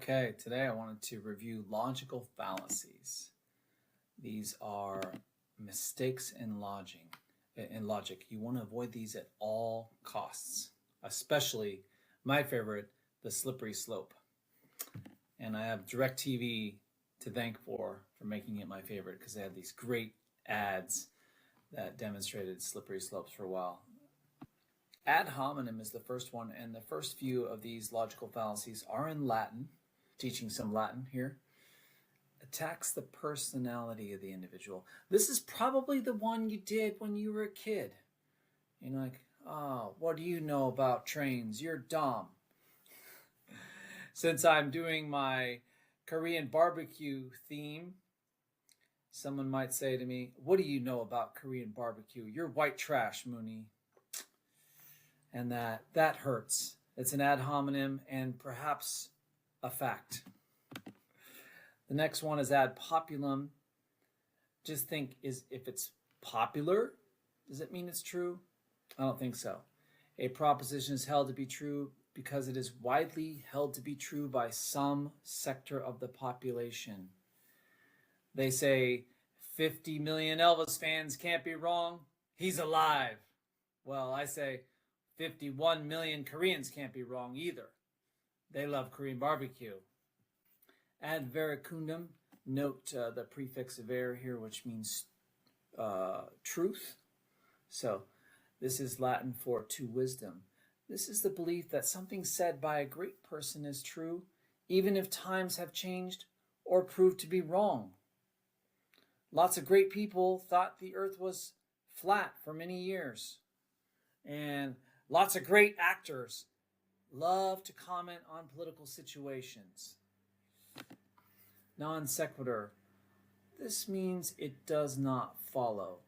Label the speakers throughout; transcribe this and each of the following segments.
Speaker 1: Okay, today I wanted to review logical fallacies. These are mistakes in logic. You want to avoid these at all costs, especially my favorite, the slippery slope. And I have DirecTV to thank for making it my favorite because they had these great ads that demonstrated slippery slopes for a while. Ad hominem is the first one, and the first few of these logical fallacies are in Latin. Teaching some Latin here. Attacks the personality of the individual. This is probably the one you did when you were a kid. You're like, oh, what do you know about trains? You're dumb. Since I'm doing my Korean barbecue theme, someone might say to me, what do you know about Korean barbecue? You're white trash, Mooney. And that hurts. It's an ad hominem and perhaps a fact. The next one is ad populum. Just think, if it's popular, does it mean it's true? I don't think so. A proposition is held to be true because it is widely held to be true by some sector of the population. They say 50 million Elvis fans can't be wrong. He's alive. Well, I say 51 million Koreans can't be wrong either. They love Korean barbecue. Ad veracundum, note the prefix ver here, which means truth. So this is Latin for to wisdom. This is the belief that something said by a great person is true, even if times have changed or proved to be wrong. Lots of great people thought the earth was flat for many years. And lots of great actors love to comment on political situations. Non sequitur. This means it does not follow.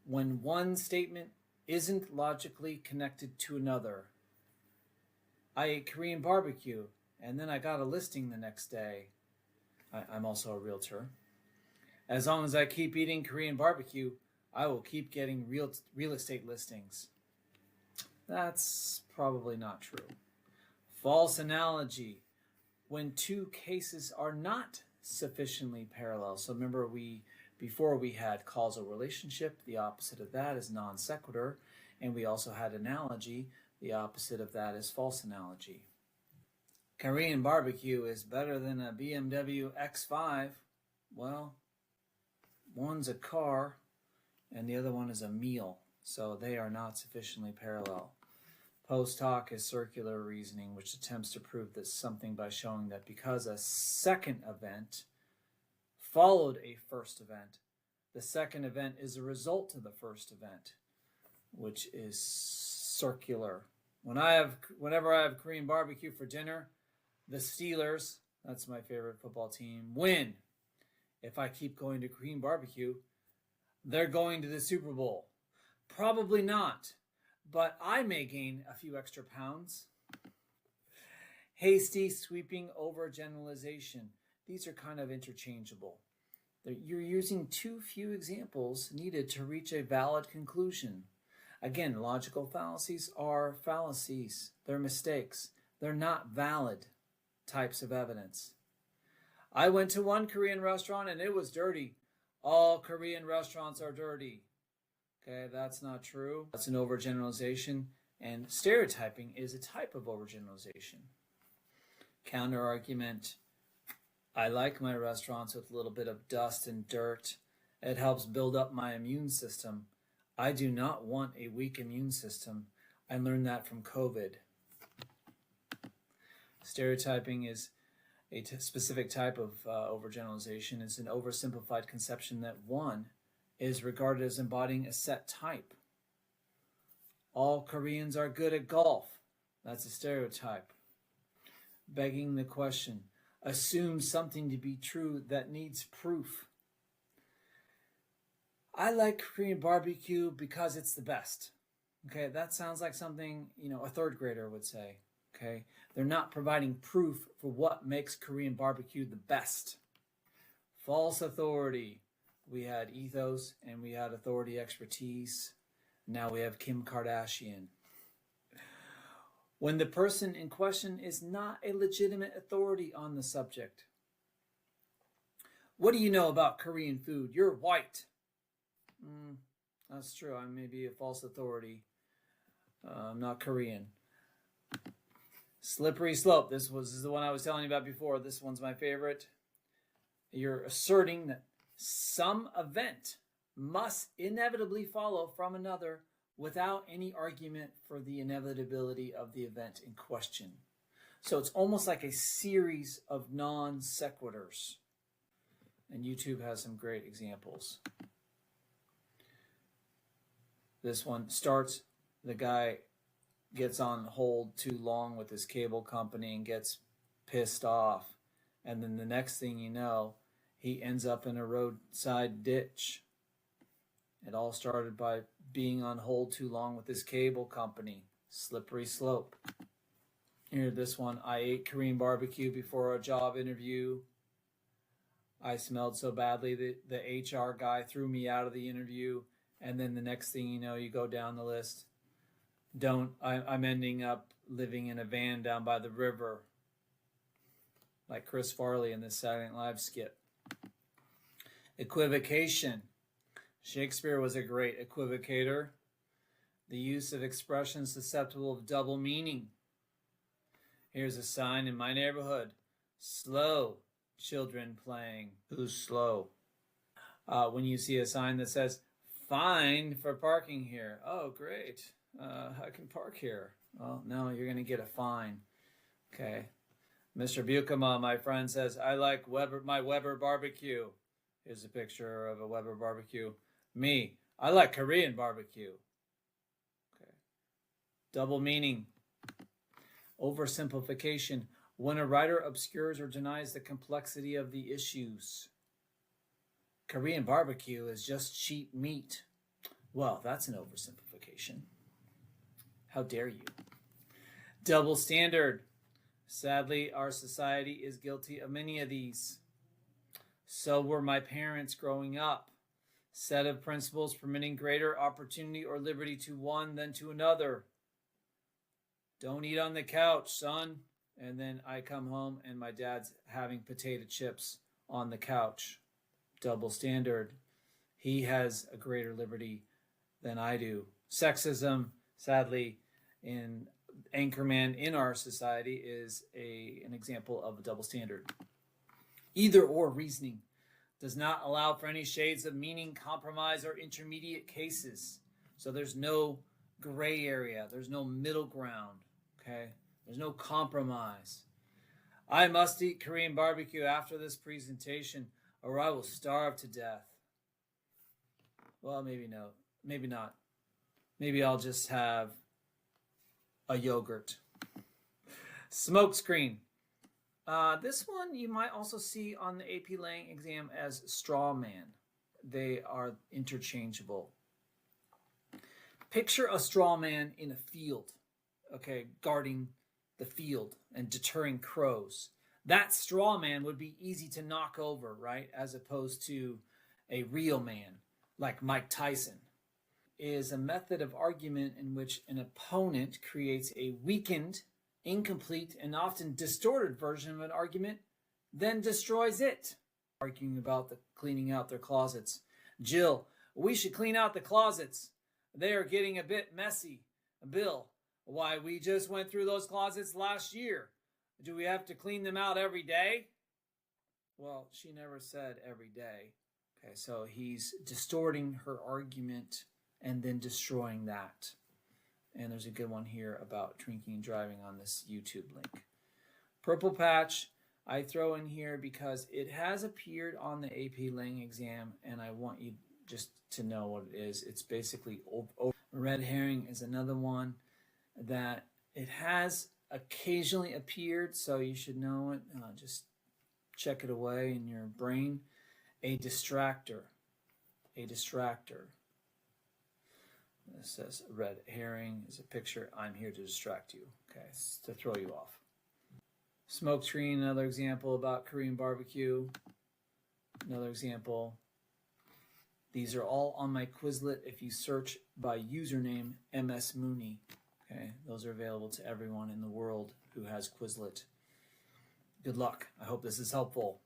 Speaker 1: When one statement isn't logically connected to another. I ate Korean barbecue, and then I got a listing the next day. I'm also a realtor. As long as I keep eating Korean barbecue, I will keep getting real estate listings. That's probably not true. False analogy. When two cases are not sufficiently parallel. So remember, before we had causal relationship, the opposite of that is non sequitur, and we also had analogy. The opposite of that is false analogy. Korean barbecue is better than a BMW X5. Well, one's a car and the other one is a meal, so they are not sufficiently parallel. Post hoc is circular reasoning, which attempts to prove that something by showing that because a second event followed a first event, the second event is a result of the first event, which is circular. Whenever I have Korean barbecue for dinner, the Steelers, that's my favorite football team, win. If I keep going to Korean barbecue, they're going to the Super Bowl. Probably not. But I may gain a few extra pounds. Hasty, sweeping overgeneralization. These are kind of interchangeable. You're using too few examples needed to reach a valid conclusion. Again, logical fallacies are fallacies. They're mistakes. They're not valid types of evidence. I went to one Korean restaurant and it was dirty. All Korean restaurants are dirty. Okay, that's not true. That's an overgeneralization, and stereotyping is a type of overgeneralization. Counter argument. I like my restaurants with a little bit of dust and dirt. It helps build up my immune system. I do not want a weak immune system. I learned that from COVID. Stereotyping is a specific type of overgeneralization. It's an oversimplified conception that one is regarded as embodying a set type. All Koreans are good at golf. That's a stereotype. Begging the question. Assume something to be true that needs proof. I like Korean barbecue because it's the best. Okay, that sounds like something, a third grader would say. Okay, they're not providing proof for what makes Korean barbecue the best. False authority. We had ethos and we had authority expertise. Now we have Kim Kardashian. when the person in question is not a legitimate authority on the subject. What do you know about Korean food? You're white. That's true. I may be a false authority. I'm not Korean. Slippery slope. This is the one I was telling you about before. This one's my favorite. You're asserting that some event must inevitably follow from another without any argument for the inevitability of the event in question. So it's almost like a series of non sequiturs. And YouTube has some great examples. This one starts, the guy gets on hold too long with his cable company and gets pissed off. And then the next thing you know, he ends up in a roadside ditch. It all started by being on hold too long with his cable company. Slippery slope. Here, this one. I ate Korean barbecue before a job interview. I smelled so badly that the HR guy threw me out of the interview. And then the next thing you know, you go down the list. I'm ending up living in a van down by the river, like Chris Farley in this Saturday Night Live skit. Equivocation. Shakespeare was a great equivocator. The use of expressions susceptible of double meaning. Here's a sign in my neighborhood. Slow children playing. Who's slow? When you see a sign that says, fine for parking here. Oh, great. I can park here. Well, no, you're going to get a fine. Okay. Mr. Bukema, my friend, says, I like my Weber barbecue. Here's a picture of a Weber barbecue. Me, I like Korean barbecue. Okay. Double meaning. Oversimplification. When a writer obscures or denies the complexity of the issues. Korean barbecue is just cheap meat. Well, that's an oversimplification. How dare you? Double standard. Sadly, our society is guilty of many of these. So were my parents growing up. Set of principles permitting greater opportunity or liberty to one than to another. Don't eat on the couch, son. And then I come home and my dad's having potato chips on the couch. Double standard. He has a greater liberty than I do. Sexism, sadly, in Anchorman in our society is an example of a double standard. Either or reasoning does not allow for any shades of meaning, compromise, or intermediate cases. So there's no gray area. There's no middle ground. Okay? There's no compromise. I must eat Korean barbecue after this presentation or I will starve to death. Well, maybe no. Maybe not. Maybe I'll just have a yogurt. Smokescreen. This one you might also see on the AP Lang exam as straw man. They are interchangeable. Picture a straw man in a field, okay, guarding the field and deterring crows. That straw man would be easy to knock over, right? As opposed to a real man like Mike Tyson. Is a method of argument in which an opponent creates a weakened, incomplete, and often distorted version of an argument, then destroys it. Arguing about the cleaning out their closets. Jill, we should clean out the closets. They are getting a bit messy. Bill, why, we just went through those closets last year. Do we have to clean them out every day? Well, she never said every day. Okay, so he's distorting her argument and then destroying that. And there's a good one here about drinking and driving on this YouTube link. Purple patch, I throw in here because it has appeared on the AP Lang exam, and I want you just to know what it is. It's basically red herring is another one that it has occasionally appeared, so you should know it. Just check it away in your brain. A distractor. A distractor. This says red herring is a picture. I'm here to distract you. Okay, it's to throw you off. Smoke screen, another example about Korean barbecue. Another example. These are all on my Quizlet if you search by username MS Mooney. Okay, those are available to everyone in the world who has Quizlet. Good luck. I hope this is helpful.